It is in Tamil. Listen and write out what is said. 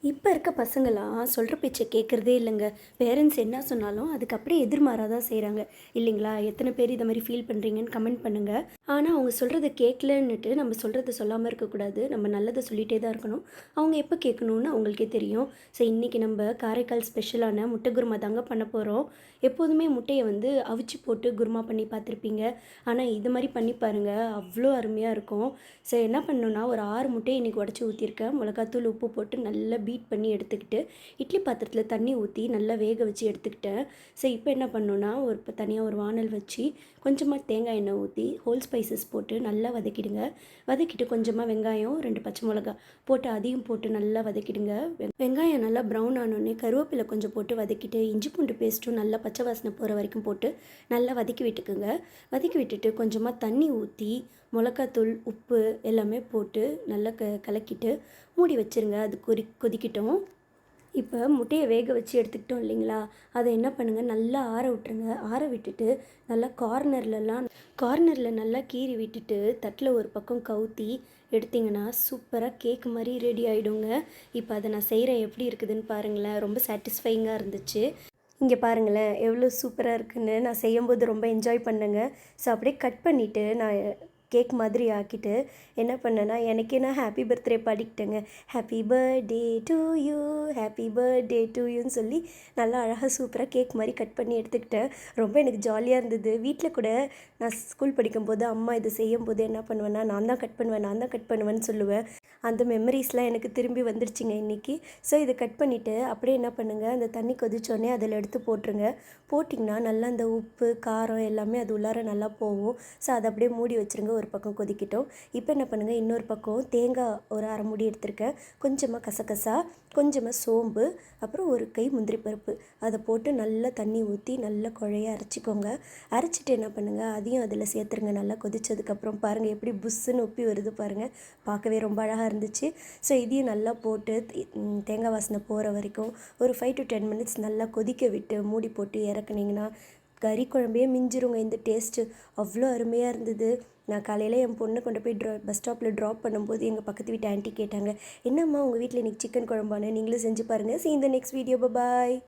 இப்போ இருக்க பசங்களாம் சொல்கிற பேச்சை கேட்குறதே இல்லைங்க. பேரண்ட்ஸ் என்ன சொன்னாலும் அதுக்கு அப்படியே எதிர்மாறாக தான் செய்கிறாங்க இல்லைங்களா? எத்தனை பேர் இதை மாதிரி ஃபீல் பண்ணுறீங்கன்னு கமெண்ட் பண்ணுங்கள். ஆனால் அவங்க சொல்கிறத கேட்கலன்னுட்டு நம்ம சொல்கிறத சொல்லாமல் இருக்கக்கூடாது. நம்ம நல்லதை சொல்லிகிட்டே தான் இருக்கணும். அவங்க எப்போ கேட்கணுன்னு அவங்களுக்கே தெரியும். ஸோ இன்றைக்கி நம்ம காரைக்கால் ஸ்பெஷலான முட்டை குருமா தாங்க பண்ண போகிறோம். எப்போதுமே முட்டையை வந்து அவிச்சு போட்டு குருமா பண்ணி பார்த்துருப்பீங்க. ஆனால் இது மாதிரி பண்ணி பாருங்கள், அவ்வளோ அருமையாக இருக்கும். ஸோ என்ன பண்ணணுன்னா, ஒரு 6 முட்டையை இன்றைக்கி உடச்சி ஊற்றிருக்கேன். மிளகாத்தூள் உப்பு போட்டு நல்லா பீட் பண்ணி எடுத்துக்கிட்டு இட்லி பாத்திரத்தில் தண்ணி ஊற்றி நல்லா வேக வச்சு எடுத்துக்கிட்டேன். ஸோ இப்போ என்ன பண்ணணுன்னா, தனியாக ஒரு வானல் வச்சு கொஞ்சமாக தேங்காய் எண்ணெய் ஊற்றி ஹோல் ஸ்பைசஸ் போட்டு நல்லா வதக்கிடுங்க. வதக்கிட்டு கொஞ்சமாக வெங்காயம் 2 பச்சை மிளகா போட்டு அதையும் போட்டு நல்லா வதக்கிடுங்க. வெங்காயம் நல்லா ப்ரௌன் ஆனோடனே கருவேப்பிலை கொஞ்சம் போட்டு வதக்கிட்டு இஞ்சி பூண்டு பேஸ்ட்டும் நல்லா பச்சை வாசனை போகிற வரைக்கும் போட்டு நல்லா வதக்கி விட்டுக்குங்க. வதக்கி விட்டுட்டு கொஞ்சமாக தண்ணி ஊற்றி மிளகாத்தூள் உப்பு எல்லாமே போட்டு நல்லா கலக்கிட்டு மூடி வச்சுருங்க. அது கொதிக்கட்டும். இப்போ முட்டையை வேக வச்சு எடுத்துக்கிட்டோம் இல்லைங்களா, அதை என்ன பண்ணுங்கள், நல்லா ஆற விட்டுருங்க. ஆற விட்டுட்டு நல்லா கார்னரில் நல்லா கீறி விட்டுட்டு தட்டில் ஒரு பக்கம் கவுத்தி எடுத்திங்கன்னா சூப்பராக கேக் மாதிரி ரெடி ஆகிடுங்க. இப்போ அதை நான் செய்கிறேன், எப்படி இருக்குதுன்னு பாருங்களேன். ரொம்ப சாட்டிஸ்ஃபைங்காக இருந்துச்சு. இங்கே பாருங்களேன் எவ்வளோ சூப்பராக இருக்குன்னு. நான் செய்யும்போது ரொம்ப என்ஜாய் பண்ணேங்க. ஸோ அப்படியே கட் பண்ணிவிட்டு நான் கேக் மாதிரி ஆக்கிட்டு என்ன பண்ணேன்னா, எனக்கே நான் ஹாப்பி பர்த்டே பாடிக்கிட்டேங்க. Happy birthday to you, happy birthday to யூன்னு சொல்லி நல்லா அழகாக சூப்பராக கேக் மாதிரி கட் பண்ணி எடுத்துக்கிட்டேன். ரொம்ப எனக்கு ஜாலியாக இருந்தது. வீட்டில் கூட நான் ஸ்கூல் படிக்கும்போது அம்மா இது செய்யும்போது என்ன பண்ணுவேன்னா, நான் தான் கட் பண்ணுவேன்னு சொல்லுவேன். அந்த மெமரிஸ்லாம் எனக்கு திரும்பி வந்துடுச்சுங்க இன்றைக்கி. ஸோ இதை கட் பண்ணிவிட்டு அப்படியே என்ன பண்ணுங்கள், அந்த தண்ணி கொதிச்சோடனே அதில் எடுத்து போட்டுருங்க. போட்டிங்கன்னா நல்லா அந்த உப்பு காரம் எல்லாமே அது உள்ளார நல்லா போகும். ஸோ அதை அப்படியே மூடி வச்சுருங்க. ஒரு பக்கம் கொதிக்கட்டும். இப்போ என்ன பண்ணுங்கள், இன்னொரு பக்கம் தேங்காய் ஒரு அரை மூடி எடுத்திருக்கேன். கொஞ்சமாக கசகசா, கொஞ்சமாக சோம்பு, அப்புறம் ஒரு கை முந்திரி பருப்பு அதை போட்டு நல்லா தண்ணி ஊற்றி நல்லா குழைய அரைச்சிக்கோங்க. அரைச்சிட்டு என்ன பண்ணுங்கள், அதையும் அதில் சேர்த்துருங்க. நல்லா கொதிச்சதுக்கப்புறம் பாருங்கள் எப்படி புஷ்ஷுன்னு உப்பி வருது பாருங்கள். பார்க்கவே ரொம்ப அழகாக இருந்துச்சு. ஸோ இதையும் நல்லா போட்டு தேங்காய் வாசனை போகிற வரைக்கும் ஒரு 5 to 10 minutes நல்லா கொதிக்க விட்டு மூடி போட்டு இறக்குனிங்கன்னா கறி குழம்பே மிஞ்சிருங்க இந்த டேஸ்ட்டு. அவ்வளோ அருமையாக இருந்தது. நான் காலையில் என் பொண்ணை கொண்டு போய் பஸ் ஸ்டாப்பில் ட்ராப் பண்ணும்போது எங்கள் பக்கத்து வீட்டு ஆண்டி கேட்டாங்க, என்னம்மா உங்கள் வீட்டில் இன்றைக்கி சிக்கன் குழம்பானு, நீங்களும் செஞ்சு பாருங்கள். See you in the next video. Bye bye.